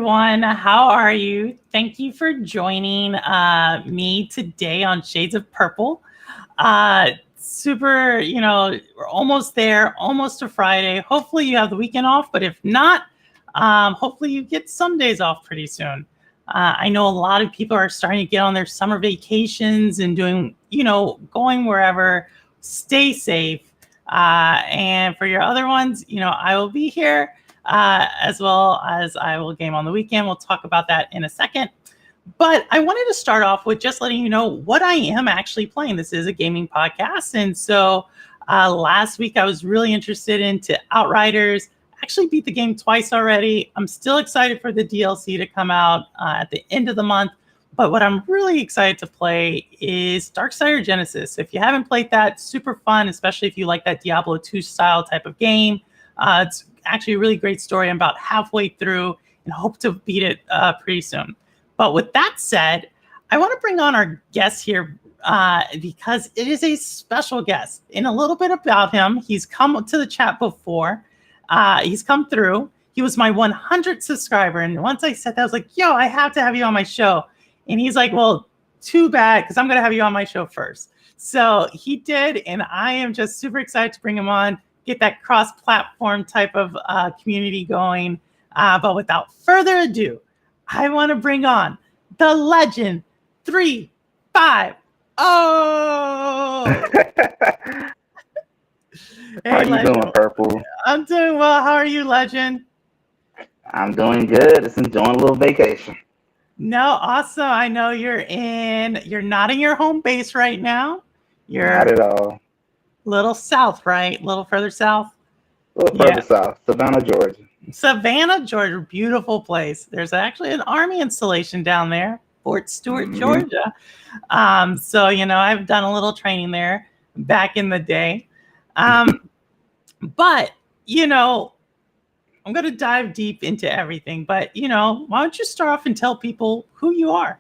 everyone. How are you? Thank you for joining me today on Shades of Purple. Super, we're almost there, almost to Friday. Hopefully you have the weekend off, but if not, hopefully you get some days off pretty soon. I know a lot of people are starting to get on their summer vacations and doing, going wherever. Stay safe. And for your other ones, I will be here as well as I will game on the weekend. We'll talk about that in a second. But I wanted to start off with just letting you know what I am actually playing. This is a gaming podcast. And so last week I was really interested into Outriders. Actually beat the game twice already. I'm still excited for the DLC to come out at the end of the month. But what I'm really excited to play is Darksider Genesis. If you haven't played that, super fun, especially if you like that Diablo 2 style type of game. It's actually a really great story. I'm about halfway through and hope to beat it pretty soon. But with that said, I want to bring on our guest here because it is a special guest. And a little bit about him, he's come to the chat before. He's come through. He was my 100th subscriber. And once I said that, I was like, yo, I have to have you on my show. And he's like, well, too bad, because I'm going to have you on my show first. So he did, and I am just super excited to bring him on, get that cross-platform type of community going. But without further ado, I want to bring on the legend 350. Hey, how you legend. doing, Purple? I'm doing well. How are you, legend? I'm doing good. Just enjoying a little vacation. No, awesome. I know you're not in your home base right now. You're Not at all. little south, right? A little further south. A little further south, Savannah, Georgia. Savannah, Georgia, beautiful place. There's actually an army installation down there, Fort Stewart, Georgia. So, I've done a little training there back in the day. But, I'm going to dive deep into everything. But, why don't you start off and tell people who you are?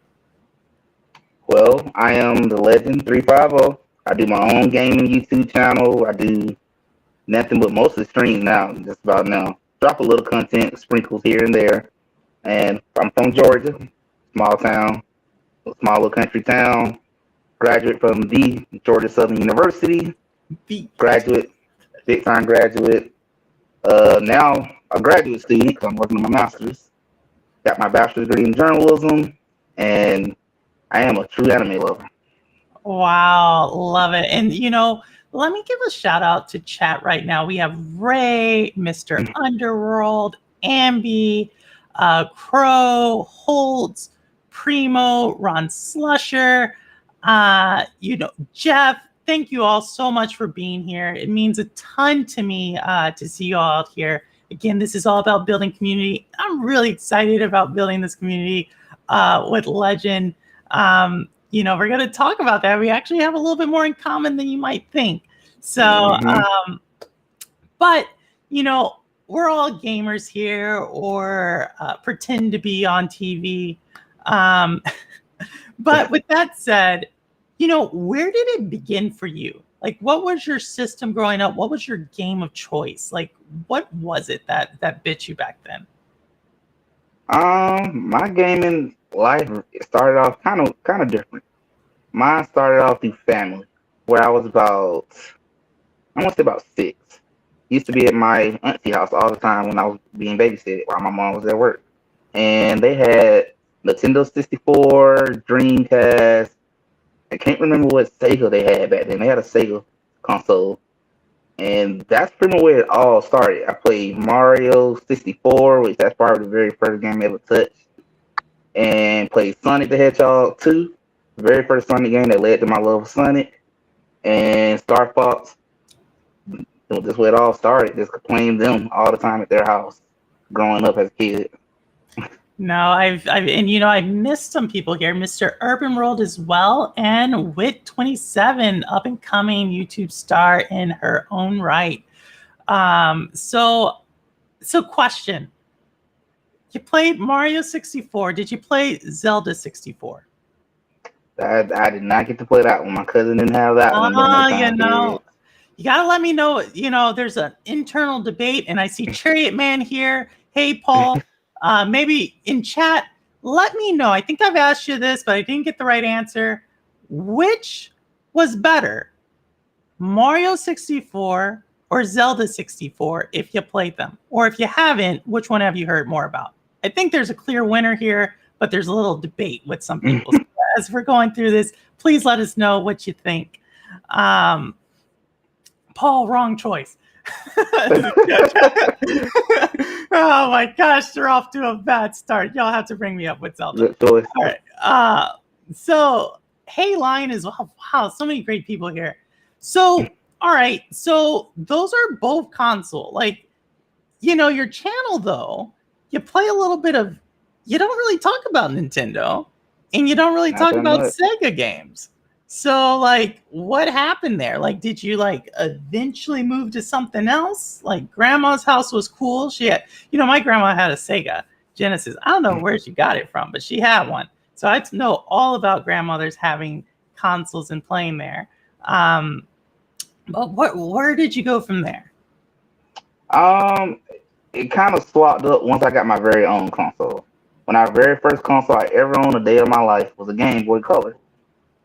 Well, I am the Legend 350. I do my own gaming YouTube channel. I do nothing but mostly streams now, just about now. Drop a little content, sprinkles here and there. And I'm from Georgia, small town, small little country town. Graduate from the Georgia Southern University. Graduate, big-time graduate. Now a graduate student because I'm working on my master's. Got my bachelor's degree in journalism, and I am a true anime lover. Wow, love it. And let me give a shout out to chat right now. We have Ray, Mr. Underworld, Ambi, Crow, Holtz, Primo, Ron Slusher, Jeff. Thank you all so much for being here. It means a ton to me to see you all out here. Again, this is all about building community. I'm really excited about building this community with Legend. We're going to talk about that. We actually have a little bit more in common than you might think. So, but, we're all gamers here or pretend to be on TV. But with that said, where did it begin for you? Like, what was your system growing up? What was your game of choice? Like, what was it that bit you back then? My gaming life started off kind of different. Mine started off through family, where I was about 6. Used to be at my auntie house all the time when I was being babysitted while my mom was at work. And they had Nintendo 64, Dreamcast. I can't remember what Sega they had back then. They had a Sega console. And that's pretty much where it all started. I played Mario 64, which that's probably the very first game I ever touched. And played Sonic the Hedgehog 2, the very first Sonic game that led to my love of Sonic. And Star Fox. That's where it all started. Just playing them all the time at their house, growing up as a kid. No, I've missed some people here. Mr. Urban World as well, and Wit27, up and coming YouTube star in her own right. So question. You played Mario 64. Did you play Zelda 64? I did not get to play that one. My cousin didn't have that one. You gotta let me know. There's an internal debate, and I see Chariot Man here. Hey, Paul. Maybe in chat, let me know. I think I've asked you this, but I didn't get the right answer. Which was better, Mario 64 or Zelda 64, if you played them? Or if you haven't, which one have you heard more about? I think there's a clear winner here, but there's a little debate with some people. So as we're going through this, please let us know what you think. Paul, wrong choice. Oh my gosh, they're off to a bad start. Y'all have to bring me up with Zelda. Good choice. All right. So Hey Lion is wow, so many great people here. So all right, so those are both console. Like, your channel though, you play a little bit of. You don't really talk about Nintendo, and you don't really talk about Sega games. So, like, what happened there? Like, did you eventually move to something else? Like, grandma's house was cool. She had, my grandma had a Sega Genesis. I don't know where she got it from, but she had one. So I know all about grandmothers having consoles and playing there. But where did you go from there? It kind of swapped up once I got my very own console. When our very first console I ever owned a day of my life was a Game Boy Color.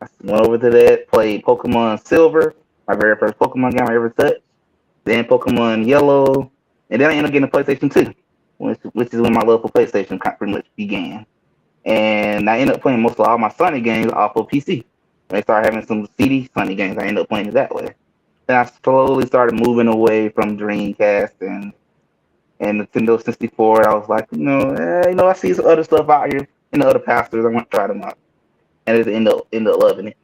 I went over to that, played Pokemon Silver, my very first Pokemon game I ever touched. Then Pokemon Yellow, and then I ended up getting a PlayStation 2, which is when my love for PlayStation pretty much began. And I ended up playing most of all my Sonic games off of PC. When I started having some CD Sonic games, I ended up playing it that way. Then I slowly started moving away from Dreamcast and Nintendo 64. I was like, I see some other stuff out here in the other pastures. I want to try them out. And I just end up loving it.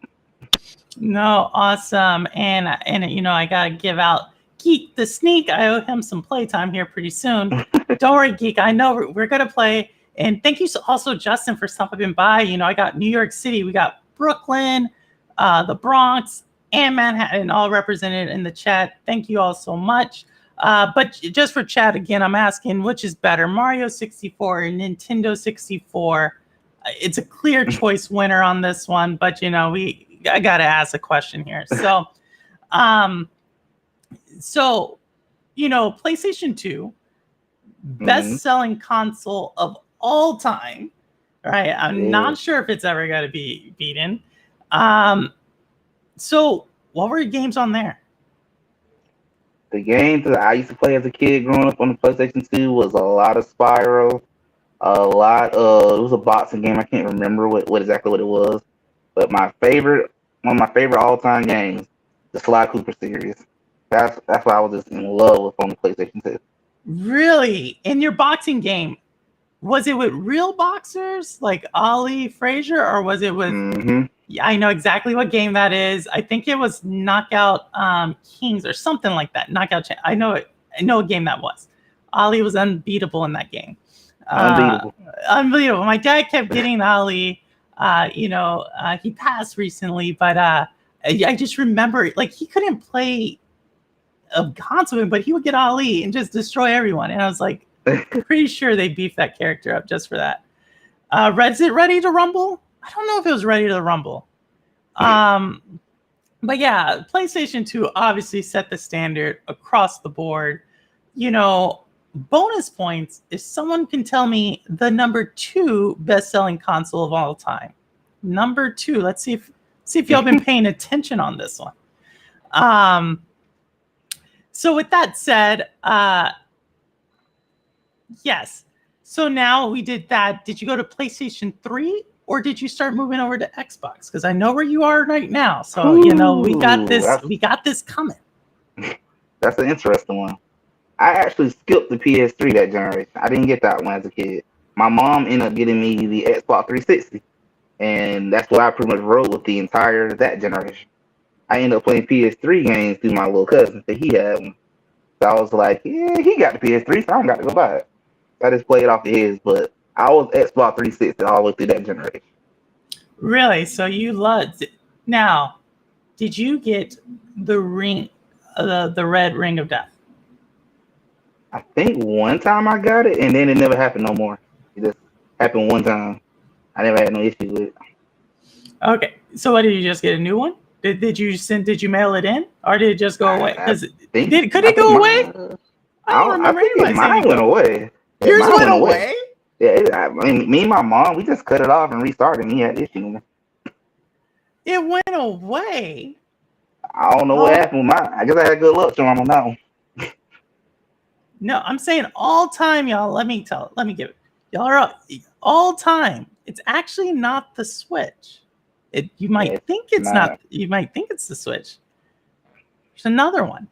No, awesome. And I gotta give out Geek the Sneak. I owe him some playtime here pretty soon. Don't worry, Geek. I know we're gonna play. And thank you also, Justin, for stopping by. I got New York City, we got Brooklyn, the Bronx, and Manhattan all represented in the chat. Thank you all so much. But just for chat again, I'm asking which is better, Mario 64 or Nintendo 64? It's a clear choice winner on this one, but I gotta ask a question here. So, PlayStation 2, best-selling console of all time, right? I'm not sure if it's ever gonna be beaten. So what were your games on there? The games that I used to play as a kid growing up on the PlayStation 2 was a lot of Spyro. It was a boxing game. I can't remember what exactly what it was, but one of my favorite all-time games, the Sly Cooper series. That's what I was just in love with on the PlayStation 2. Really? In your boxing game, was it with real boxers like Ali Frazier, or was it with? Yeah, I know exactly what game that is. I think it was Knockout Kings or something like that. Knockout. I know what game that was. Ali was unbeatable in that game. Unbelievable. My dad kept getting Ali. He passed recently, but I just remember he couldn't play a console, but he would get Ali and just destroy everyone. And I was like, pretty sure they beefed that character up just for that. Is it Ready to Rumble? I don't know if it was Ready to Rumble. But yeah, PlayStation 2 obviously set the standard across the board. Bonus points if someone can tell me the number 2 best-selling console of all time. Number 2. Let's see if y'all been paying attention on this one. So with that said, yes. So now we did that. Did you go to PlayStation 3 or did you start moving over to Xbox? Because I know where you are right now. So we got this coming. That's an interesting one. I actually skipped the PS3 that generation. I didn't get that one as a kid. My mom ended up getting me the Xbox 360. And that's what I pretty much rode with the entire that generation. I ended up playing PS3 games through my little cousin that he had one. So I was like, yeah, he got the PS3, so I don't got to go buy it. I just played off of his, but I was Xbox 360 all the way through that generation. Really? So you loved it. Now, did you get the ring, the red ring of death? I think one time I got it, and then it never happened no more. It just happened one time. I never had no issue with it. Okay, so what, did you just get a new one? Did you mail it in, or did it just go away? Could it go away? I don't remember. I think mine went away. Yours went away? I mean, me and my mom, we just cut it off and restarted. And he had issues. It went away. I don't know what happened with mine. I guess I had good luck showing on that one. No, I'm saying all time, y'all. Let me give it. Y'all are all time. It's actually not the Switch. You might think it's not. You might think it's the Switch. There's another one.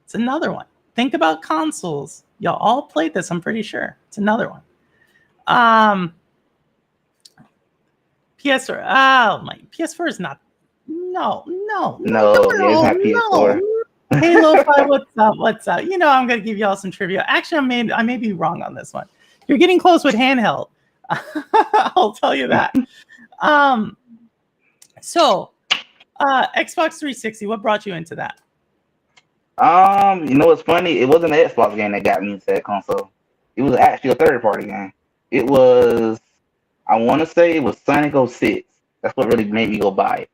It's another one. Think about consoles. Y'all all played this, I'm pretty sure. It's another one. PS4. Oh my, PS4 is not. No, it's not PS4. Halo 5, what's up? You know, I'm gonna give y'all some trivia. Actually, I may be wrong on this one. You're getting close with handheld. I'll tell you that. So Xbox 360, what brought you into that? You know what's funny? It wasn't an Xbox game that got me into that console. It was actually a third-party game. It was, I want to say it was Sonic 06. That's what really made me go buy it.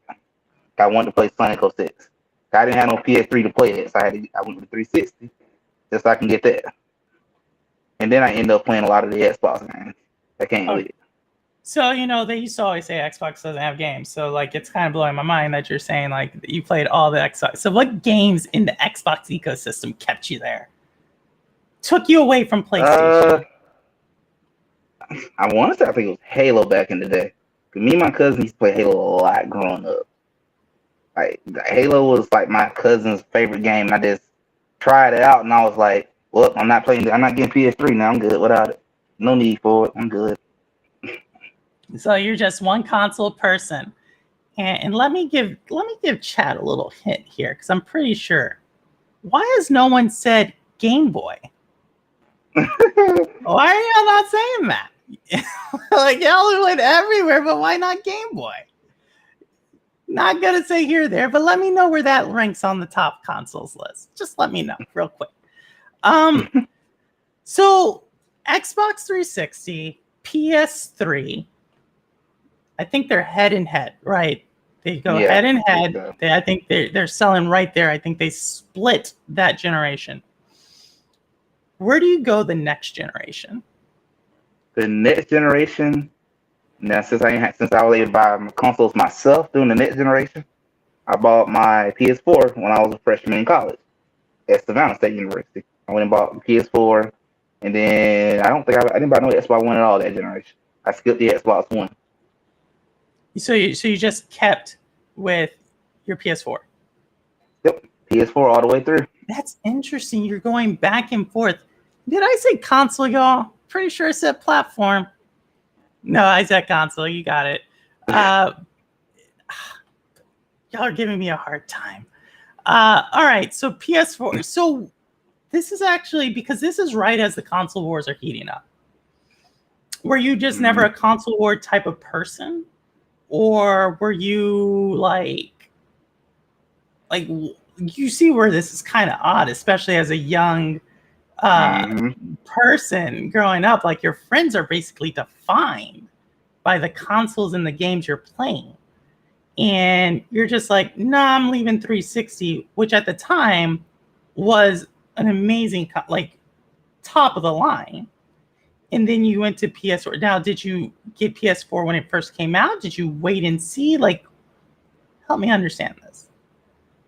I wanted to play Sonic 06. I didn't have no PS3 to play it, so I went with 360 just so I can get that. And then I ended up playing a lot of the Xbox games that came with it. So, you know, they used to always say Xbox doesn't have games. So, like, it's kind of blowing my mind that you're saying, like, you played all the Xbox. So, what games in the Xbox ecosystem kept you there? Took you away from PlayStation? I want to say I think it was Halo back in the day. Me and my cousin used to play Halo a lot growing up. Like, Halo was, like, my cousin's favorite game. I just tried it out, and I was like, well, I'm not getting PS3 now. I'm good without it. No need for it. I'm good. So you're just one console person, and let me give chat a little hint here, because I'm pretty sure. Why has no one said Game Boy? Why are y'all not saying that? Like, y'all went everywhere, but why not Game Boy? Not gonna say here or there, but let me know where that ranks on the top consoles list. Just let me know real quick. So Xbox 360, PS3. I think they're head and head, right? They go head and head. I think they're selling right there. I think they split that generation. Where do you go the next generation? The next generation. Now, since I was able to buy my consoles myself during the next generation, I bought my PS4 when I was a freshman in college at Savannah State University. I went and bought the PS4, and then I didn't buy no Xbox One at all that generation. I skipped the Xbox One. So you just kept with your PS4? Yep, PS4 all the way through. That's interesting. You're going back and forth. Did I say console, y'all? Pretty sure I said platform. No, I said console. You got it. Y'all are giving me a hard time. All right, so PS4. So this is actually, because this is right as the console wars are heating up. Were you just never a console war type of person? Or were you like you see where this is kind of odd, especially as a young person growing up? Like, your friends are basically defined by the consoles and the games you're playing, and you're just like, nah, I'm leaving 360, which at the time was an amazing top of the line. And then you went to PS4. Now, did you get PS4 when it first came out? Did you wait and see? Like, help me understand this.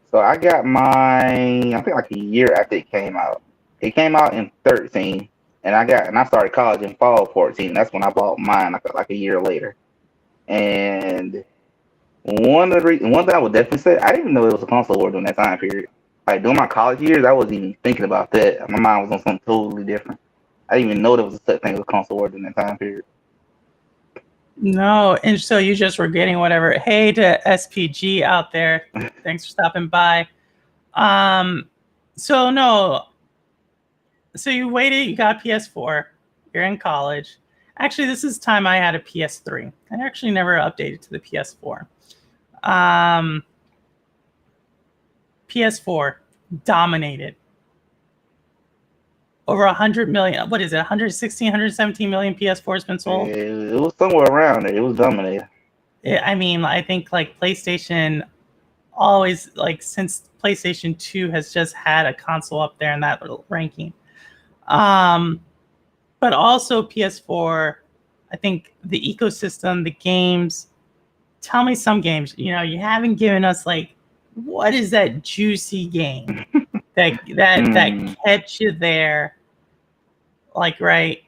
So I got mine, I think like a year after it came out. It came out in 13, and I started college in fall of 14. That's when I bought mine, like a year later. And one thing I would definitely say, I didn't even know it was a console war during that time period. Like, during my college years, I wasn't even thinking about that. My mind was on something totally different. I didn't even know there was a such thing as a console war during that time period. No, and so you just were getting whatever. Hey to SPG out there. Thanks for stopping by. So you waited, you got PS4, you're in college. Actually, this is time I had a PS3. I actually never updated to the PS4. PS4 dominated. Over 100 million. What is it? 116, 117 million PS4 has been sold? It was somewhere around there. It was dominating. I mean, I think like PlayStation always, like, since PlayStation 2 has just had a console up there in that ranking. but also PS4. I think the ecosystem, the games. Tell me some games. You know, you haven't given us like, what is that juicy game that kept you there? Like, right?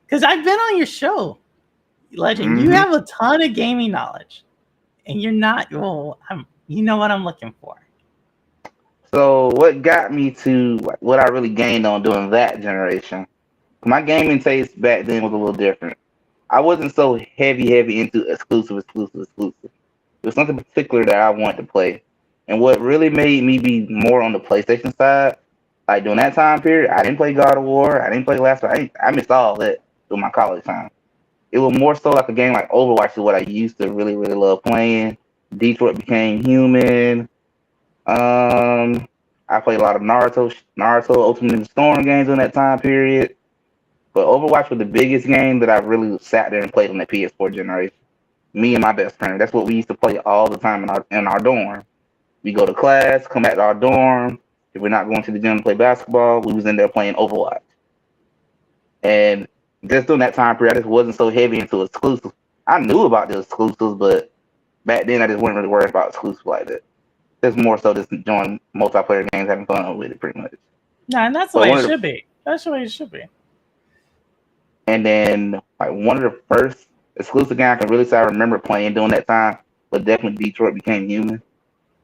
Because I've been on your show, Legend. You have a ton of gaming knowledge, and you're not. Well, you know what I'm looking for. So what got me to what I really gained on doing that generation? My gaming taste back then was a little different. I wasn't so heavy into exclusive. It was something particular that I wanted to play. And what really made me be more on the PlayStation side, like during that time period, I didn't play God of War, I didn't play Last of Us, I missed all that during my college time. It was more so like a game like Overwatch is what I used to really love playing. Detroit Became Human. I played a lot of Naruto Ultimate Storm games in that time period. But Overwatch was the biggest game that I really sat there and played on the PS4 generation. Me and my best friend. That's what we used to play all the time in our dorm. We go to class, come back to our dorm. If we're not going to the gym to play basketball, we was in there playing Overwatch. And just during that time period, I just wasn't so heavy into exclusives. I knew about the exclusives, but back then I just wasn't really worried about exclusives like that. It's more so just enjoying multiplayer games, having fun with it, pretty much. No, and that's the way it should be. That's the way it should be. And then, like, one of the first exclusive games I can really say I remember playing during that time was definitely Detroit Became Human.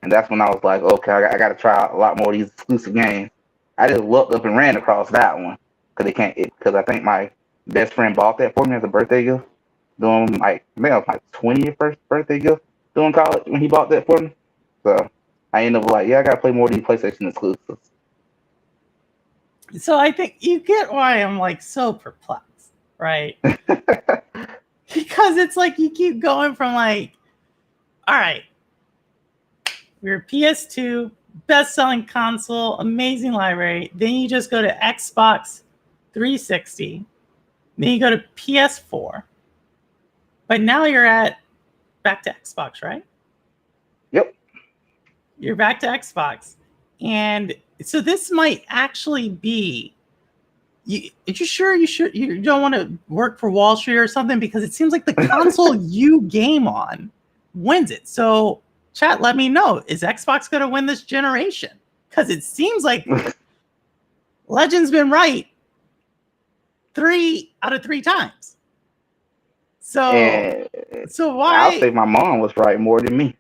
And that's when I was like, okay, I got to try out a lot more of these exclusive games. I just looked up and ran across that one because I think my best friend bought that for me as a birthday gift. Doing like, I think it was my 20th birthday gift during college when he bought that for me. So I ended up like, yeah, I got to play more of these PlayStation exclusives. So I think you get why I'm like so perplexed, right? Because it's like you keep going from like, all right, we're PS2, best-selling console, amazing library. Then you just go to Xbox 360. Then you go to PS4. But now you're back to Xbox, right? Yep. You're back to Xbox. And so this might actually be, are you sure you don't want to work for Wall Street or something? Because it seems like the console you game on wins it. So chat, let me know. Is Xbox going to win this generation? Because it seems like Legend's been right 3 out of 3 times. So why? I'll say my mom was right more than me.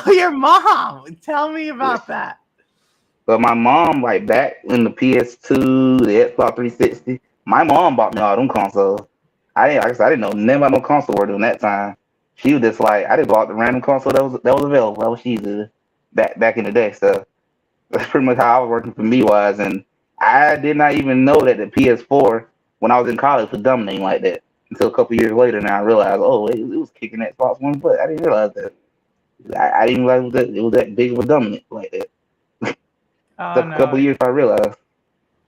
Oh, your mom. Tell me about that. But my mom, like back in the PS2, the Xbox 360, my mom bought me all them consoles. I didn't know nothing about no console during that time. She was just like, I just bought the random console that was available. That was she did back in the day. So that's pretty much how I was working for me wise. And I did not even know that the PS4 when I was in college was dominating like that until a couple years later. Now I realized, oh, it was kicking Xbox One butt. I didn't realize that. I didn't realize it was that big of a dominant like that. Oh, a couple years I realized.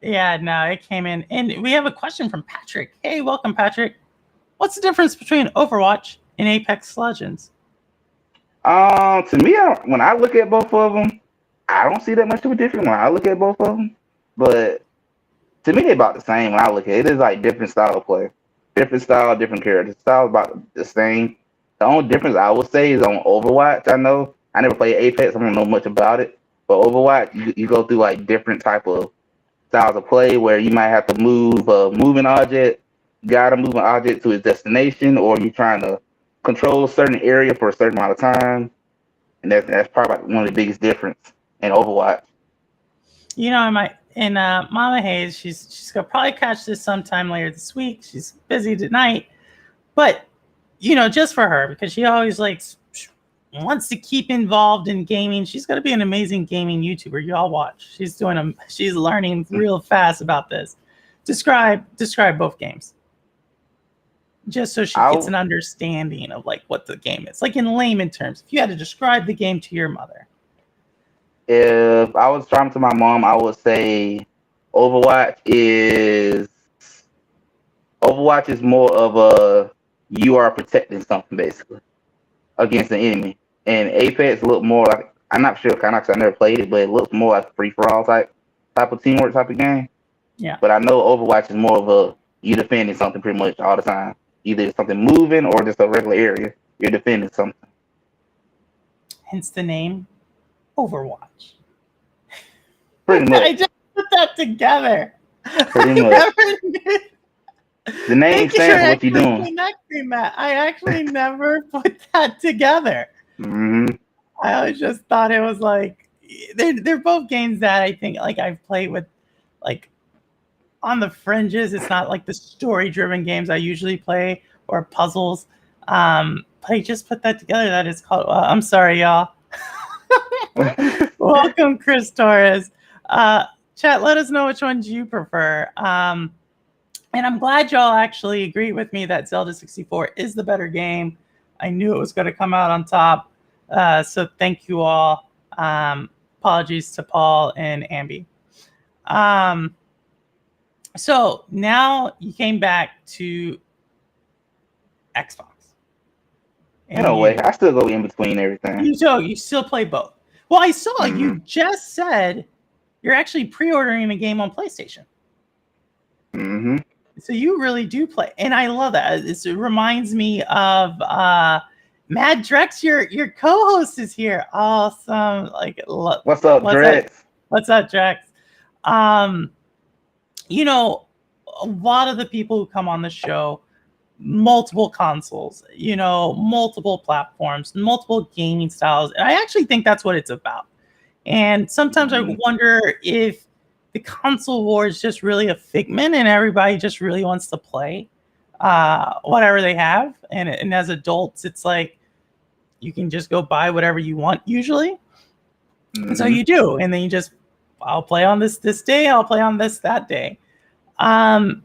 Yeah, no, it came in. And we have a question from Patrick. Hey, welcome, Patrick. What's the difference between Overwatch and Apex Legends? To me, when I look at both of them, I don't see that much of a difference when I look at both of them. But to me, they're about the same when I look at it. It is like different style of play. Different style, different character. The style is about the same. The only difference I would say is on Overwatch. I know I never played Apex. I don't know much about it. But Overwatch, you go through like different type of styles of play where you might have to move a moving object, guide a moving object to its destination, or you're trying to control a certain area for a certain amount of time. And that's probably one of the biggest difference in Overwatch. You know, Mama Hayes, she's gonna probably catch this sometime later this week. She's busy tonight, but you know, just for her because she always wants to keep involved in gaming. She's going to be an amazing gaming YouTuber. Y'all watch. She's learning real fast about this. Describe both games. Just so she gets an understanding of like what the game is. Like in layman terms, if you had to describe the game to your mother. If I was talking to my mom, I would say Overwatch is more of a you are protecting something basically against the enemy. And Apex looked more like, I'm not sure, kind of, because I never played it, but it looks more like a free-for-all type of teamwork type of game. Yeah. But I know Overwatch is more of a you're defending something pretty much all the time. Either something moving or just a regular area. You're defending something. Hence the name, Overwatch. Pretty I much. just put that together. Pretty I much. never knew. The name Thank you for stands for what you're actually doing. connecting that. I actually never put that together. Hmm. I always just thought it was like they're both games that I think like I've played with like on the fringes. It's not like the story driven games I usually play or puzzles. But I just put that together. That is called. I'm sorry, y'all. Welcome, Chris Torres. Chat, let us know which ones you prefer. And I'm glad y'all actually agree with me that Zelda 64 is the better game. I knew it was going to come out on top. So thank you all. Apologies to Paul and Ambi. So now you came back to Xbox. In a way, I still go in between everything. You still play both. Well, I saw you just said you're actually pre-ordering a game on PlayStation. Mm-hmm. So you really do play, and I love that. It reminds me of Mad Drex. Your co-host is here. Awesome! Like, what's up, Drex? What's up, Drex? You know, a lot of the people who come on the show, multiple consoles, you know, multiple platforms, multiple gaming styles, and I actually think that's what it's about. And sometimes I wonder if the console war is just really a figment and everybody just really wants to play whatever they have. And as adults, it's like you can just go buy whatever you want usually. And so you do. And then you just, I'll play on this day. I'll play on this that day. But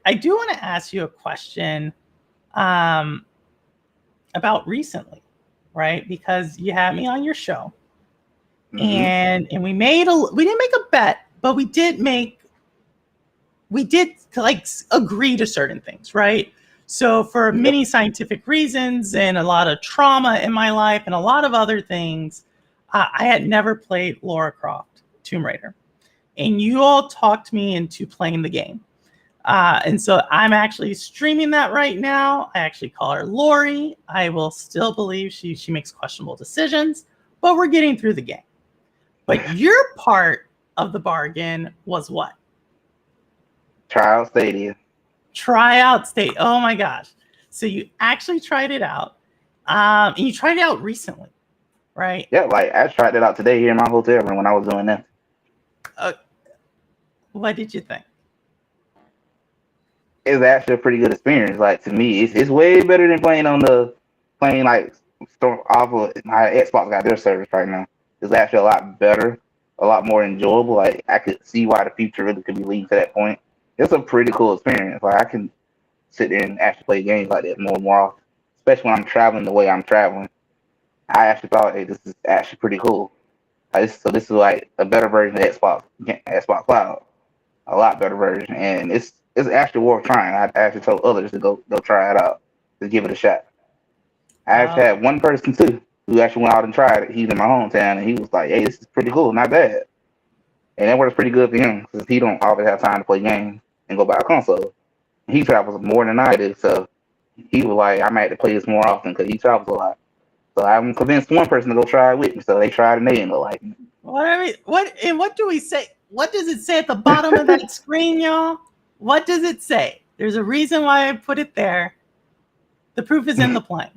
I do want to ask you a question about recently, right? Because you had me on your show. And we didn't make a bet, but we did like agree to certain things, right? So for many scientific reasons and a lot of trauma in my life and a lot of other things, I had never played Lara Croft Tomb Raider, and you all talked me into playing the game. And so I'm actually streaming that right now. I actually call her Lori. I will still believe she makes questionable decisions, but we're getting through the game. But your part of the bargain was what? Try out STADIA. Try out STADIA. Oh my gosh. So you actually tried it out. And you tried it out recently, right? Yeah, like I tried it out today here in my hotel room when I was doing that. What did you think? It's actually a pretty good experience. Like to me, it's way better than playing like off of my Xbox got their service right now. It's actually a lot better, a lot more enjoyable. Like I could see why the future really could be leading to that point. It's a pretty cool experience. Like I can sit there and actually play games like that more and more often, especially when I'm traveling the way I'm traveling. I actually thought, hey, this is actually pretty cool. So this is like a better version of Xbox Cloud, a lot better version, and it's actually worth trying. I actually told others to go try it out, to give it a shot. I actually had one person too who actually went out and tried it. He's in my hometown, and he was like, "Hey, this is pretty cool, not bad." And that works pretty good for him because he don't always have time to play games and go buy a console. He travels more than I do, so he was like, "I might have to play this more often because he travels a lot." So I'm convinced one person to go try it with me. So they tried and they didn't like me. What do we say? What does it say at the bottom of that screen, y'all? What does it say? There's a reason why I put it there. The proof is in the playing.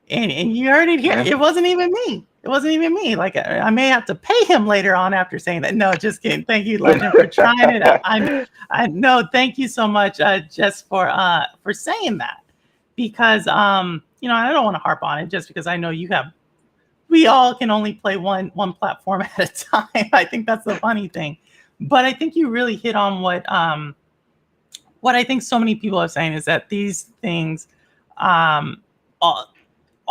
And you heard it here. Yeah. It wasn't even me. Like I may have to pay him later on after saying that. No, just kidding. Thank you, Legend, for trying it out. I know. Thank you so much, just for saying that, because I don't want to harp on it just because I know we all can only play one platform at a time. I think that's the funny thing, but I think you really hit on what I think so many people are saying is that these things,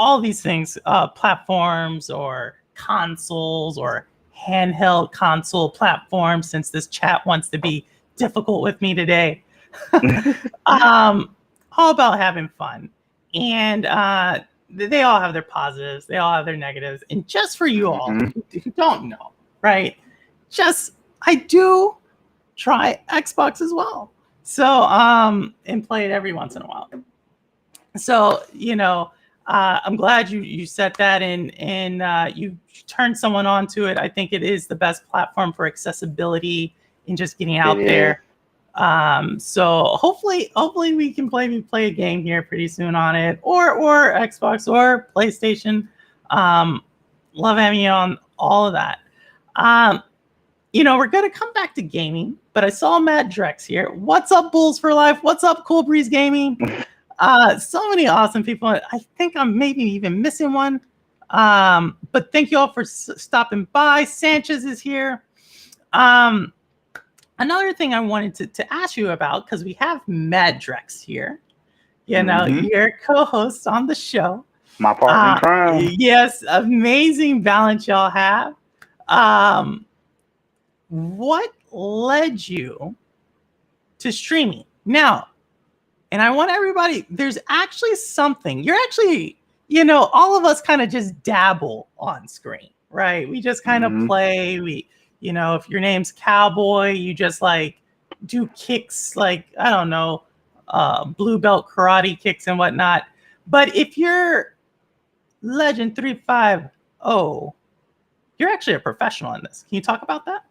all these things, platforms or consoles or handheld console platforms, since this chat wants to be difficult with me today, all about having fun. And they all have their positives. They all have their negatives. And just for you all who don't know, right, I do try Xbox as well. So, and play it every once in a while. So, I'm glad you said that and you turned someone on to it. I think it is the best platform for accessibility and just getting It out is. there. So hopefully we can play a game here pretty soon on it, or Xbox or PlayStation. Love having you on all of that. We're gonna come back to gaming, but I saw Matt Drex here. What's up, Bulls for Life? What's up, Cool Breeze Gaming? So many awesome people. I think I'm maybe even missing one. But thank you all for stopping by. Sanchez is here. Another thing I wanted to ask you about, because we have Matt Drex here, your co-host on the show. My partner in crime. Yes, amazing balance y'all have. What led you to streaming? Now, and I want everybody, there's actually something. You're actually, all of us kind of just dabble on screen, right? We just kind of play. If your name's Cowboy, you just like do kicks, like, I don't know, blue belt karate kicks and whatnot. But if you're Legend 350, you're actually a professional in this. Can you talk about that?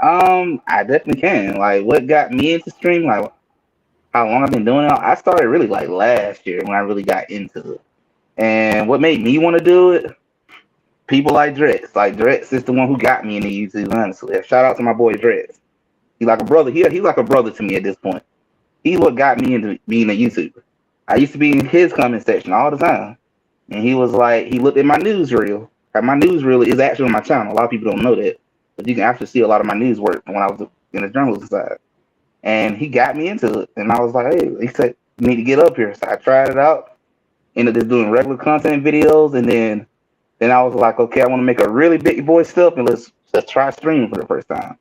I definitely can. Like, what got me into streaming, like how long I've been doing it. I started really like last year when I really got into it. And what made me want to do it? People like Drex. Like Drex is the one who got me into YouTube, honestly. Shout out to my boy Drex. He's like a brother. He's like a brother to me at this point. He's what got me into being a YouTuber. I used to be in his comment section all the time. And he was like, he looked at my newsreel. Like, my newsreel is actually on my channel. A lot of people don't know that. But you can actually see a lot of my news work when I was in the journalism side. And he got me into it. And I was like, hey, he said, you need to get up here. So I tried it out. Ended up doing regular content videos. And then I was like, okay, I want to make a really big boy stuff. And let's try streaming for the first time.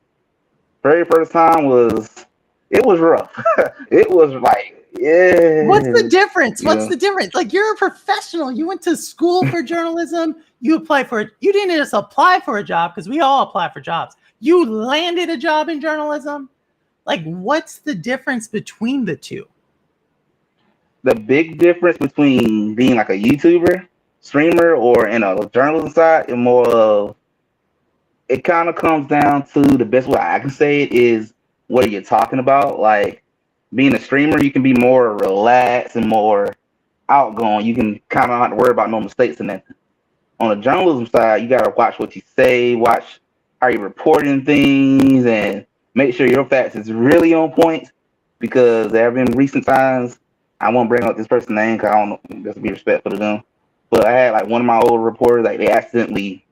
Very first time it was rough. It was like, yeah. What's the difference? What's the difference? Like, you're a professional. You went to school for journalism. You applied for it. You didn't just apply for a job, because we all apply for jobs. You landed a job in journalism. Like, what's the difference between the two? The big difference between being like a YouTuber, streamer, or in a journalism side is more of, it kind of comes down to, the best way I can say it is what you're talking about. Like, being a streamer, you can be more relaxed and more outgoing. You can kind of not worry about no mistakes and nothing. On the journalism side, you got to watch what you say, watch how you're reporting things, and make sure your facts is really on point, because there have been recent times, I won't bring up this person's name because I don't know, just to be respectful to them, but I had like one of my old reporters, like, they accidentally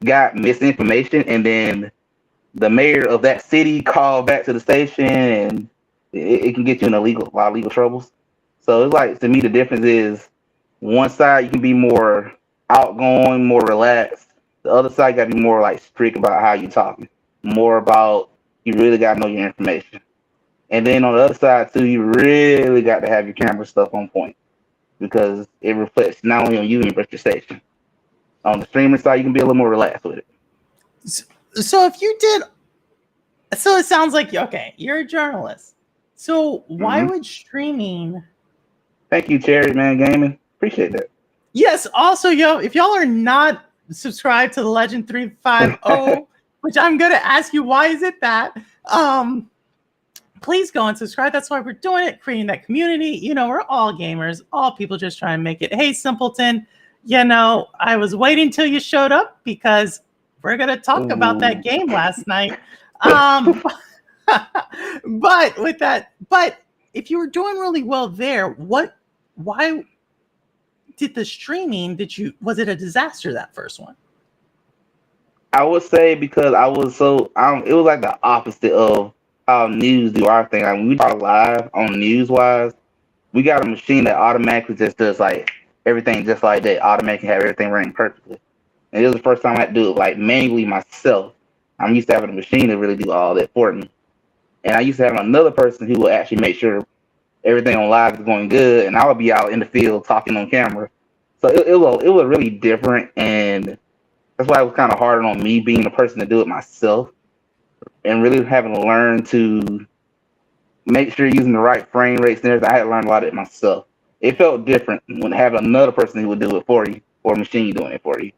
got misinformation, and then the mayor of that city called back to the station, and it can get you in a lot of legal troubles. So it's like, to me, the difference is, one side you can be more outgoing, more relaxed. The other side got to be more like strict about how you're talking, more about, you really got to know your information. And then on the other side too, you really got to have your camera stuff on point, because it reflects not only on you but your station. On the streamer side, you can be a little more relaxed with it. So if you did, so it sounds like, okay, you're a journalist. So why would streaming? Thank you, Cherry Man Gaming. Appreciate that. Yes. Also, if y'all are not subscribed to the Legend 350, which I'm gonna ask you, why is it that? Please go and subscribe. That's why we're doing it, creating that community. We're all gamers, all people just trying to make it. Hey, Simpleton, I was waiting till you showed up, because we're gonna talk about that game last night. But with that, if you were doing really well there, why did the streaming, was it a disaster, that first one? I would say because I was it was like the opposite of how news do our thing. Like, when we talk live on news wise, we got a machine that automatically just does like everything just like that, automatically have everything running perfectly. And it was the first time I had to do it like manually myself. I'm used to having a machine to really do all that for me. And I used to have another person who would actually make sure everything on live is going good, and I would be out in the field talking on camera. So it was really different, and that's why it was kind of harder on me being the person to do it myself, and really having to learn to make sure you're using the right frame rates and everything. I had to learn a lot of it myself. It felt different when having another person who would do it for you or a machine doing it for you.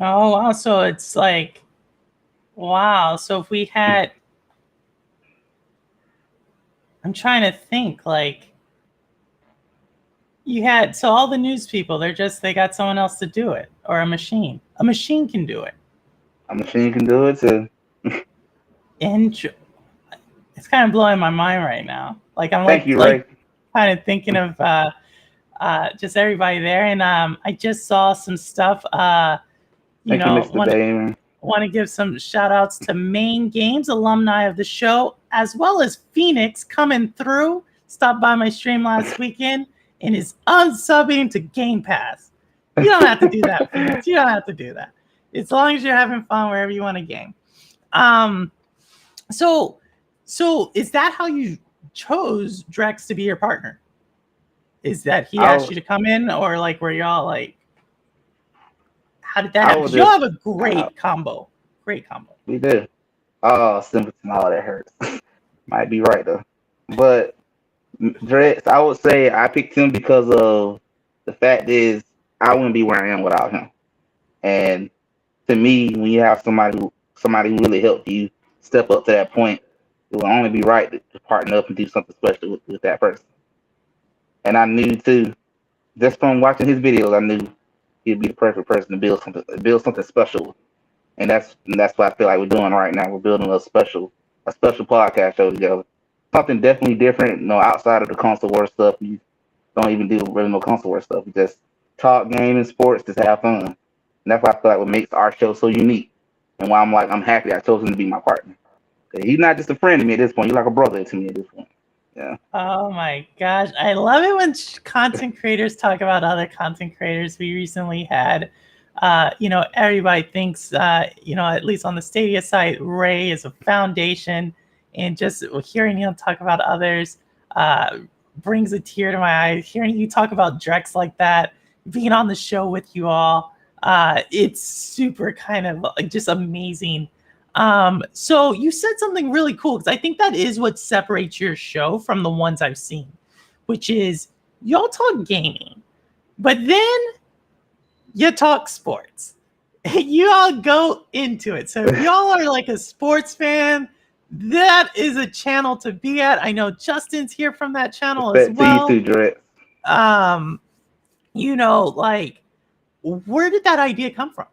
Oh wow, so it's like wow. So if we had, I'm trying to think like you had so all the news people, they got someone else to do it or a machine. A machine can do it. A machine can do it too. And it's kind of blowing my mind right now. Like I'm Thank you, Ray. kind of thinking of just everybody there, and I just saw some stuff. Thank you, Mr. Damon. Want to give some shout outs to Maine Games, alumni of the show, as well as Phoenix coming through. Stopped by my stream last weekend and is unsubbing to Game Pass. You don't have to do that, Phoenix. You don't have to do that. As long as you're having fun wherever you want to game. So is that how you chose Drex to be your partner? Is that he asked you to come in, or like were y'all like, how did that happen? Because y'all have a great combo. Great combo. We do. Oh, Simpleton, all that hurts. Might be right though. But Drex, I would say I picked him because of the fact is I wouldn't be where I am without him. And to me, when you have somebody who really helped you step up to that point, it will only be right to partner up and do something special with that person. And I knew too, just from watching his videos, I knew he'd be the perfect person to build something special. And that's what I feel like we're doing right now. We're building a special podcast show together. Something definitely different, outside of the console war stuff. You don't even do really no console war stuff. You just talk gaming, sports, just have fun. And that's why I feel like what makes our show so unique. And why I'm happy I chose him to be my partner. He's not just a friend to me at this point. He's like a brother to me at this point. Yeah. Oh my gosh. I love it when content creators talk about other content creators. We recently had, everybody thinks, at least on the Stadia site, Ray is a foundation. And just hearing him talk about others brings a tear to my eye. Hearing you talk about Drex like that, being on the show with you all, it's super kind of just amazing. So you said something really cool, because I think that is what separates your show from the ones I've seen, which is y'all talk gaming, but then you talk sports. You all go into it. So if y'all are like a sports fan, that is a channel to be at. I know Justin's here from that channel as well. To you too, Drex. Where did that idea come from?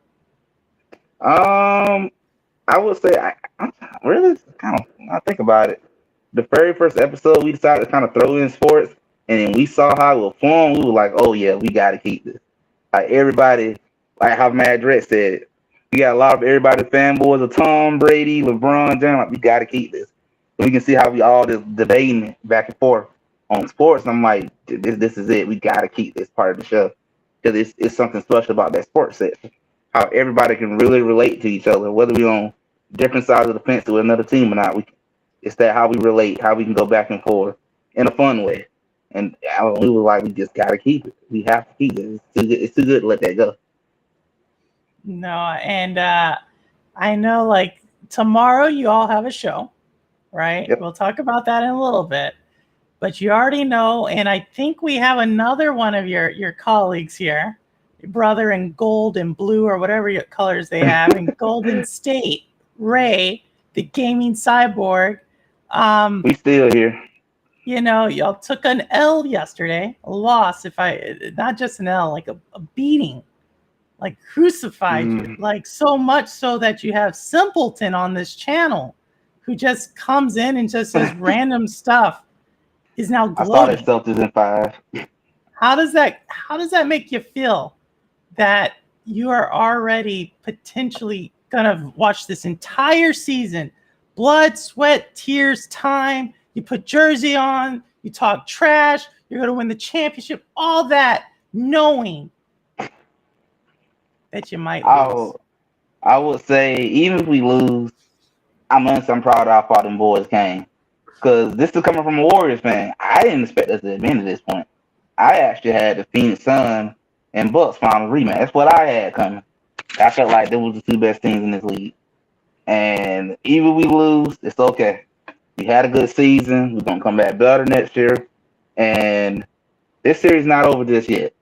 I would say I'm really kind of. I think about it. The very first episode, we decided to kind of throw in sports, and then we saw how it would form. We were like, "Oh yeah, we got to keep this." Like everybody, like how Mad Drex said it. We got a lot of everybody fanboys of Tom Brady, LeBron James. Like, we got to keep this. We can see how we all just debating back and forth on sports. And I'm like, this is it. We got to keep this part of the show because it's something special about that sports section. How everybody can really relate to each other, whether we're on different sides of the fence with another team or not. It's that how we relate, how we can go back and forth in a fun way. And we were like, we just got to keep it. We have to keep it. It's too good to let that go. No, and I know like tomorrow you all have a show, right? Yep. We'll talk about that in a little bit. But you already know, and I think we have another one of your colleagues here, your brother in gold and blue or whatever colors they have in Golden State, Ray, the gaming cyborg. We still here. Y'all took an L yesterday, a loss, not just an L, like a beating, like crucified you, like so much so that you have Simpleton on this channel who just comes in and just says random stuff, is now gloating. I saw that stuff is in 5. How does that make you feel that you are already potentially gonna watch this entire season, blood, sweat, tears, time, you put jersey on, you talk trash, you're gonna win the championship, all that, knowing that you might lose? I would say, even if we lose, I'm proud of how far them boys came. Because this is coming from a Warriors fan. I didn't expect us to admit at this point. I actually had the Phoenix Suns and Bucks final rematch. That's what I had coming. I felt like they was the two best teams in this league. And even if we lose, it's okay. We had a good season. We're gonna come back better next year. And this series not over just yet.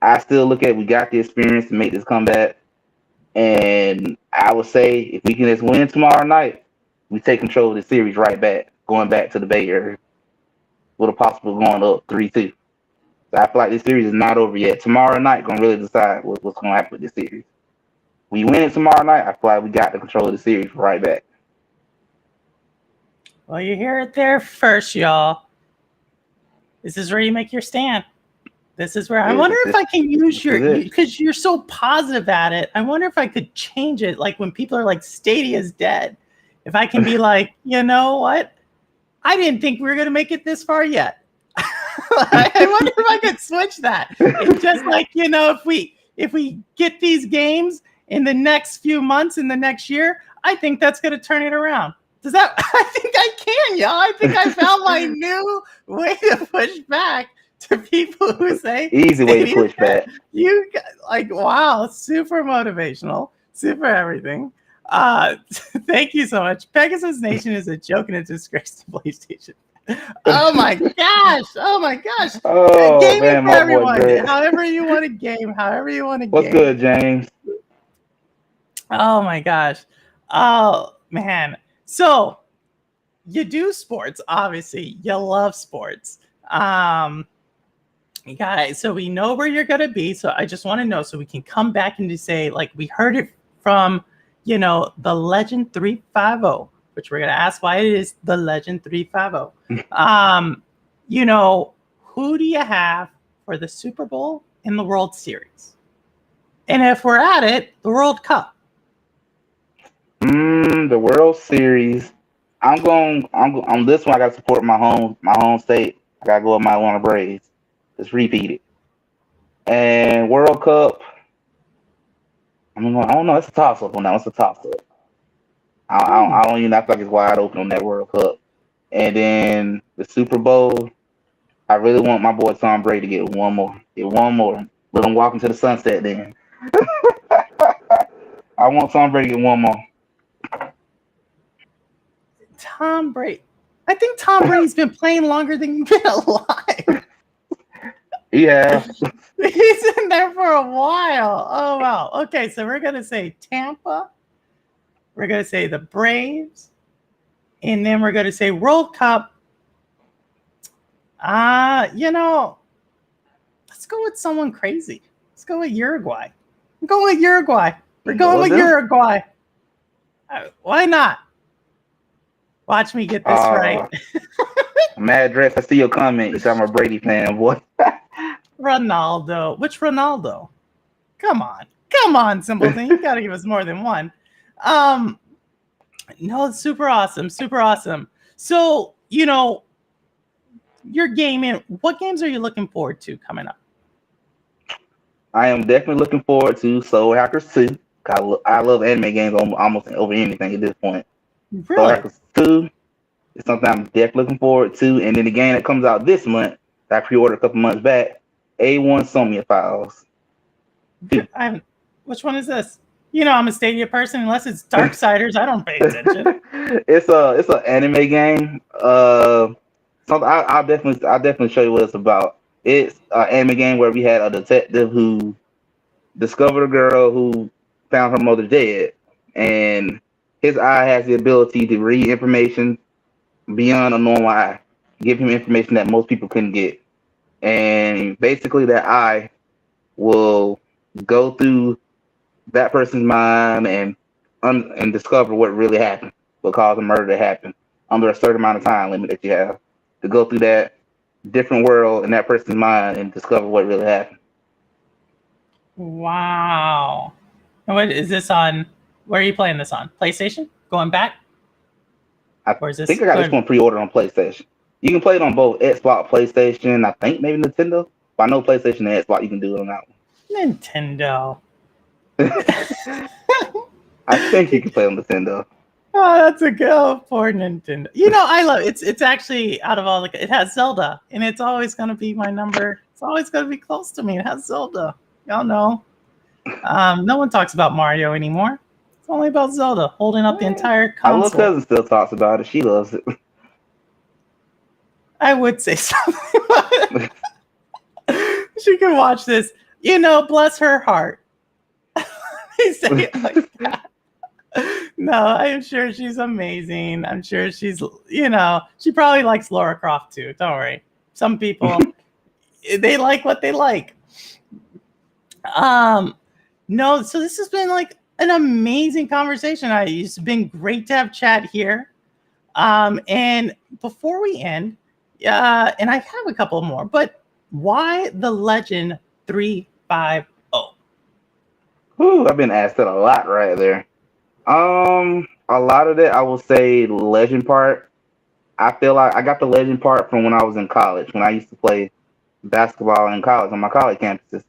I still look at we got the experience to make this comeback. And I would say if we can just win tomorrow night, we take control of the series right back, going back to the Bay Area with a possible going up 3-2. So I feel like this series is not over yet. Tomorrow night gonna really decide what's gonna happen with this series. We win it tomorrow night, I feel like we got the control of the series right back. Well, you hear it there first, y'all. This is where you make your stand. This is where I wonder if I can use because you're so positive at it. I wonder if I could change it. Like when people are like, Stadia's dead. If I can be like, you know what? I didn't think we were going to make it this far yet. I wonder if I could switch that. It's just like, if we get these games in the next few months, in the next year, I think that's going to turn it around. I think I can, y'all. I think I found my new way to push back to people who say easy way to push back. You wow, super motivational, super everything. Thank you so much. Pegasus Nation is a joke and a disgrace to PlayStation. Oh my gosh! Oh gaming man, for everyone. However you want to game, What's good, James? Oh my gosh! Oh man! So you do sports, obviously. You love sports. Guys, so we know where you're gonna be. So I just want to know so we can come back and just say, like, we heard it from the Legend 350, which we're gonna ask why it is the Legend 350. Who do you have for the Super Bowl in the World Series? And if we're at it, the World Cup. The World Series. On this one. I gotta support my home state. I gotta go with my Atlanta Braves. Just repeat it. And World Cup. I don't know. It's a toss up on that. It's a toss up. I don't even feel like it's wide open on that World Cup. And then the Super Bowl. I really want my boy Tom Brady to get one more. Let him walk into the sunset. Then I want Tom Brady to get one more. Tom Brady. I think Tom Brady's been playing longer than you've been alive. Yeah. He's in there for a while. Oh, wow. Okay, so we're going to say Tampa. We're going to say the Braves. And then we're going to say World Cup. Let's go with someone crazy. Let's go with Uruguay. We're going with Uruguay. Why not? Watch me get this right. Mad Dress, I see your comment. You sound I'm a Brady fan, boy. Ronaldo. Which Ronaldo? Come on, Simpleton. You got to give us more than one. No, it's super awesome. So, you're gaming. What games are you looking forward to coming up? I am definitely looking forward to Soul Hackers 2. I love anime games almost over anything at this point. Really? Soul Hackers 2 is something I'm definitely looking forward to. And then the game that comes out this month, that I pre-ordered a couple months back, A1 Somnia Files. Which one is this? I'm a Stadia person. Unless it's Darksiders, I don't pay attention. It's an anime game. Something I'll definitely show you what it's about. It's an anime game where we had a detective who discovered a girl who found her mother dead, and his eye has the ability to read information beyond a normal eye, give him information that most people couldn't get. And basically that eye will go through that person's mind and discover what really happened, what caused the murder to happen under a certain amount of time limit that you have to go through that different world in that person's mind and discover what really happened. Wow. And what is this on? Where are you playing this on? PlayStation? Going back? I think I got this one pre-ordered on PlayStation. You can play it on both Xbox, PlayStation, I think maybe Nintendo. But I know PlayStation and Xbox, you can do it on that one. Nintendo. I think you can play on Nintendo. Oh, that's a go for Nintendo. I love it. It's actually out of all it has Zelda, and it's always going to be my number. It's always going to be close to me. It has Zelda. Y'all know. No one talks about Mario anymore. It's only about Zelda holding up the entire My little console. cousin still talks about it. She loves it. I would say something. She can watch this. Bless her heart. They say it like that. No, I am sure she's amazing. I'm sure she's, she probably likes Lara Croft too. Don't worry. Some people, they like what they like. No, so this has been like an amazing conversation. It's been great to have chat here. And before we end, and I have a couple more, but why the Legend 350? Ooh, I've been asked that a lot right there. A lot of that I will say the legend part. I feel like I got the legend part from when I was in college, when I used to play basketball in college on my college campuses.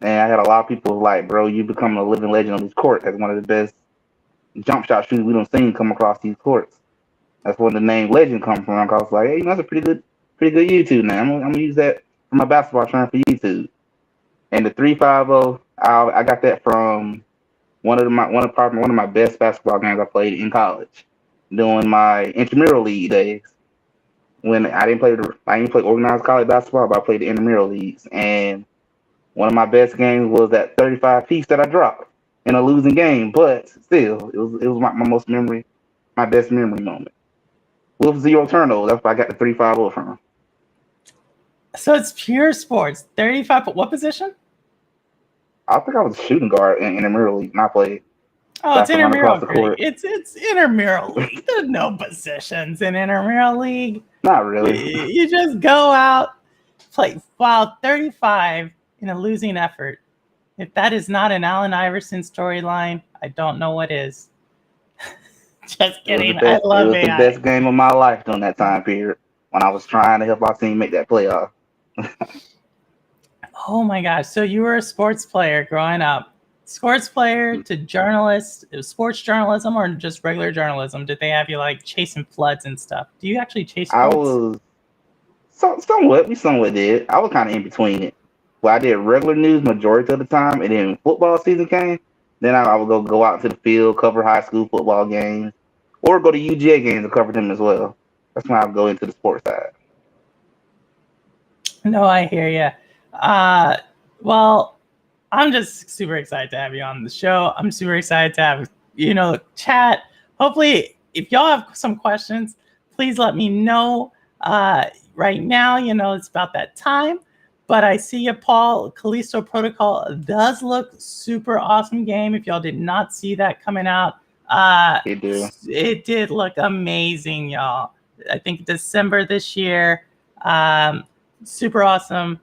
And I had a lot of people like, bro, you become a living legend on these courts as one of the best jump shot shooters we don't seen come across these courts. That's where the name legend comes from. I was like, hey, that's a pretty good YouTube name. I'm gonna use that for my basketball term for YouTube. And the 350, I got that from one of my best basketball games I played in college, during my intramural league days. When I didn't play organized college basketball, but I played the intramural leagues. And one of my best games was that 35 piece that I dropped in a losing game. But still, it was my best memory moment. With zero turnovers, that's why I got the 350 from. So it's pure sports. 35. What position? I think I was a shooting guard in intramural league, and I played Oh, it's basketball intramural across the league. court. It's intramural league. There's no positions in intramural league. Not really. You just go out, play. Wow, 35 in a losing effort. If that is not an Allen Iverson storyline, I don't know what is. Just kidding. I love It was the best game of my life during that time period when I was trying to help our team make that playoff. Oh my gosh. So you were a sports player growing up. Sports player to journalist, it was sports journalism or just regular journalism? Did they have you like chasing floods and stuff? Do you actually chase I floods? was we somewhat did. I was kind of in between it. Well, I did regular news majority of the time, and then when football season came, then I would go out to the field, cover high school football games, or go to UGA games and cover them as well. That's when I would go into the sports side. No, I hear you. Well, I'm just super excited to have you on the show. I'm super excited to have, chat. Hopefully, if y'all have some questions, please let me know. Right now, it's about that time. But I see you, Paul. Callisto Protocol does look super awesome game. If y'all did not see that coming out, it did look amazing, y'all. I think December this year. Super awesome.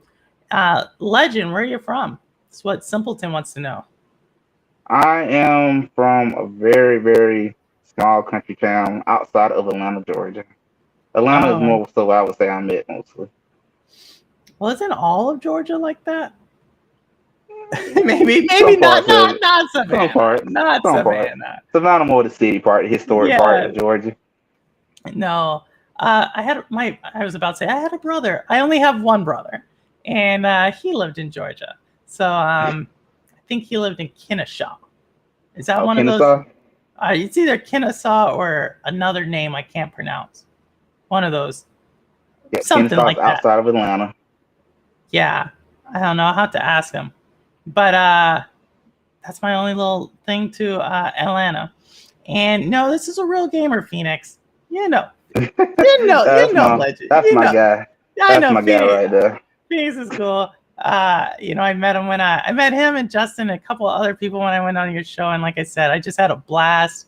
Legend, where are you from? That's what Simpleton wants to know. I am from a very, very small country town outside of Atlanta, Georgia. Atlanta is more so I would say I'm at mostly. Well, isn't all of Georgia like that? maybe not Savannah. Not Savannah. Savannah more the city part, the historic part of Georgia. No. I was about to say I had a brother. I only have one brother, and he lived in Georgia. So I think he lived in Kennesaw. Is that one Kennesaw? of those? It's either Kennesaw or another name I can't pronounce. One of those. Yeah, something Kennesaw's like that. Outside of Atlanta. Yeah, I don't know. I'll have to ask him. But that's my only little thing to Atlanta. And no, this is a real gamer, Phoenix. Legend. That's my guy. That's my guy right there. Phoenix is cool. I met him I met him and Justin and a couple of other people when I went on your show. And like I said, I just had a blast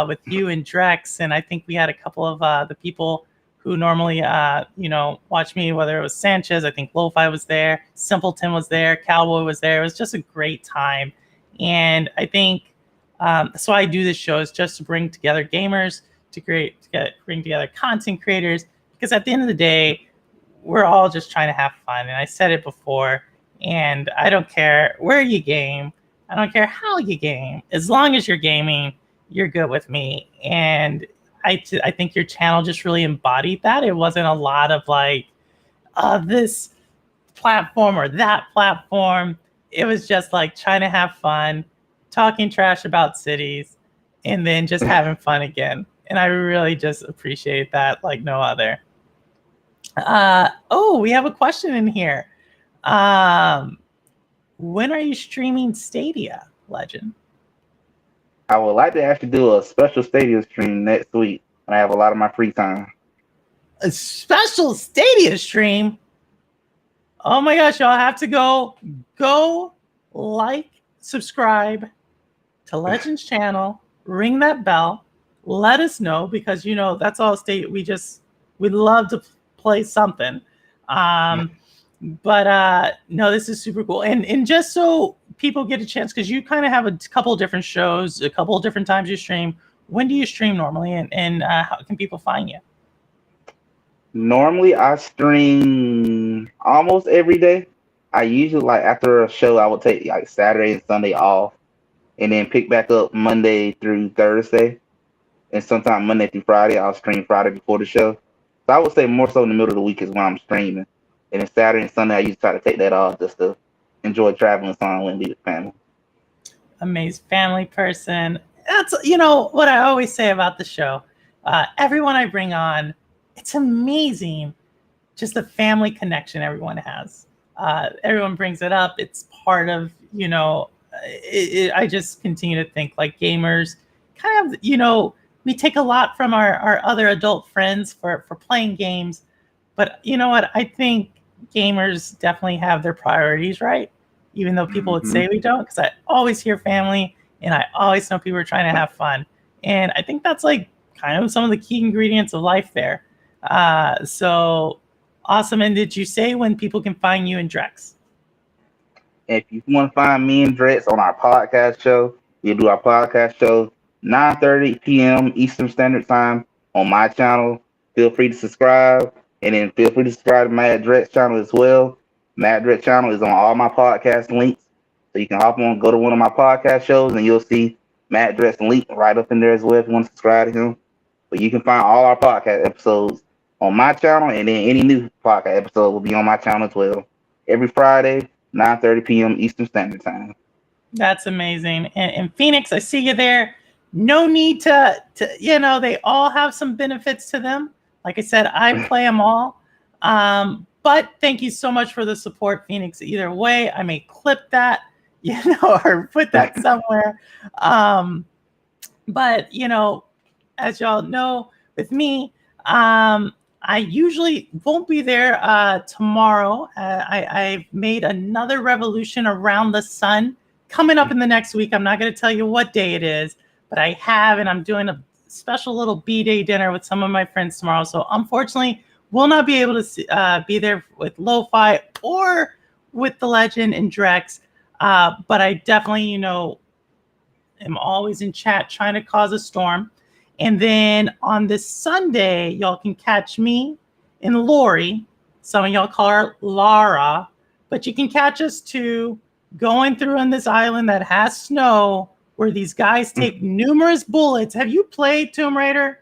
with you and Drex. And I think we had a couple of the people who normally, watch me, whether it was Sanchez, I think Lo-Fi was there, Simpleton was there, Cowboy was there. It was just a great time. And I think that's why I do this show, is just to bring together gamers, bring together content creators, because at the end of the day, we're all just trying to have fun. And I said it before, and I don't care where you game. I don't care how you game. As long as you're gaming, you're good with me. And I think your channel just really embodied that. It wasn't a lot of like this platform or that platform. It was just like trying to have fun, talking trash about cities, and then just having fun again. And I really just appreciate that like no other. We have a question in here. When are you streaming Stadia, Legend? I would like to actually do a special Stadia stream next week when I have a lot of my free time. A special Stadia stream? Oh my gosh, y'all have to go like, subscribe to Legend's channel, ring that bell, let us know, because that's all Stadia. We'd love to play something. But no, this is super cool. And just so people get a chance, because you kind of have a couple of different shows, a couple of different times you stream. When do you stream normally, and how can people find you? Normally, I stream almost every day. I usually, like, after a show, I would take like Saturday and Sunday off, and then pick back up Monday through Thursday, and sometimes Monday through Friday. I'll stream Friday before the show. So I would say more so in the middle of the week is when I'm streaming, and then Saturday and Sunday I usually try to take that off just to enjoy traveling somewhere and be with family. Amazing family person. That's what I always say about the show. Everyone I bring on, it's amazing, just the family connection everyone has. Everyone brings it up. It's part of I just continue to think like gamers kind of we take a lot from our other adult friends for playing games, but you know what, I think gamers definitely have their priorities right, even though people would say we don't, because I always hear family and I always know people are trying to have fun, and I think that's like kind of some of the key ingredients of life there. So awesome. And did you say when people can find you and Drex? If you want to find me and Drex on our podcast show, we do our podcast show 9:30 p.m. Eastern Standard Time on my channel. Feel free to subscribe, and then feel free to subscribe to Matt Drex channel as well. Matt Drex channel is on all my podcast links, so you can hop on, go to one of my podcast shows, and you'll see Matt Drex link right up in there as well if you want to subscribe to him. But you can find all our podcast episodes on my channel, and then any new podcast episode will be on my channel as well. Every Friday, 9:30 p.m. Eastern Standard Time. That's amazing. And Phoenix, I see you there. No need to they all have some benefits to them. Like I said, I play them all. But thank you so much for the support, Phoenix. Either way, I may clip that, or put that somewhere. But as y'all know, with me, I usually won't be there tomorrow. I've made another revolution around the sun coming up in the next week. I'm not going to tell you what day it is, but I have, and I'm doing a special little B-Day dinner with some of my friends tomorrow. So unfortunately, we'll not be able to be there with Lo-Fi or with the Legend and Drex. But I definitely, am always in chat trying to cause a storm. And then on this Sunday, y'all can catch me and Lori. Some of y'all call her Lara, but you can catch us too going through on this island that has snow where these guys take numerous bullets. Have you played Tomb Raider?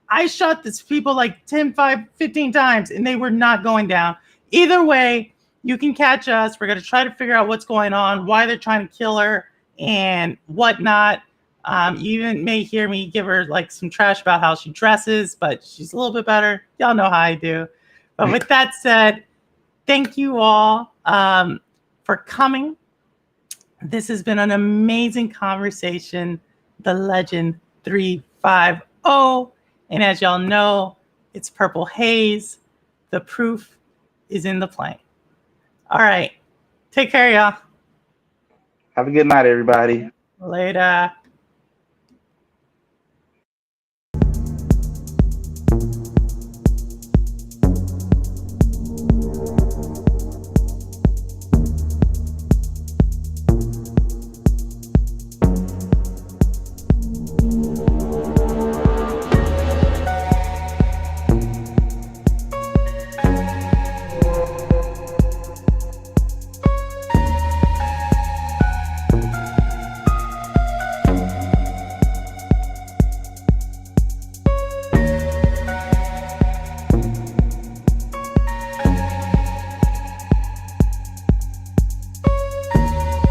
I shot these people like 10, 15 times and they were not going down. Either way, you can catch us. We're going to try to figure out what's going on, why they're trying to kill her and whatnot. You even may hear me give her like some trash about how she dresses, but she's a little bit better. Y'all know how I do. But with that said, thank you all for coming. This has been an amazing conversation. The Legend 350. And as y'all know, it's Purple Haze. The proof is in the plane. All right. Take care, y'all. Have a good night, everybody. Later.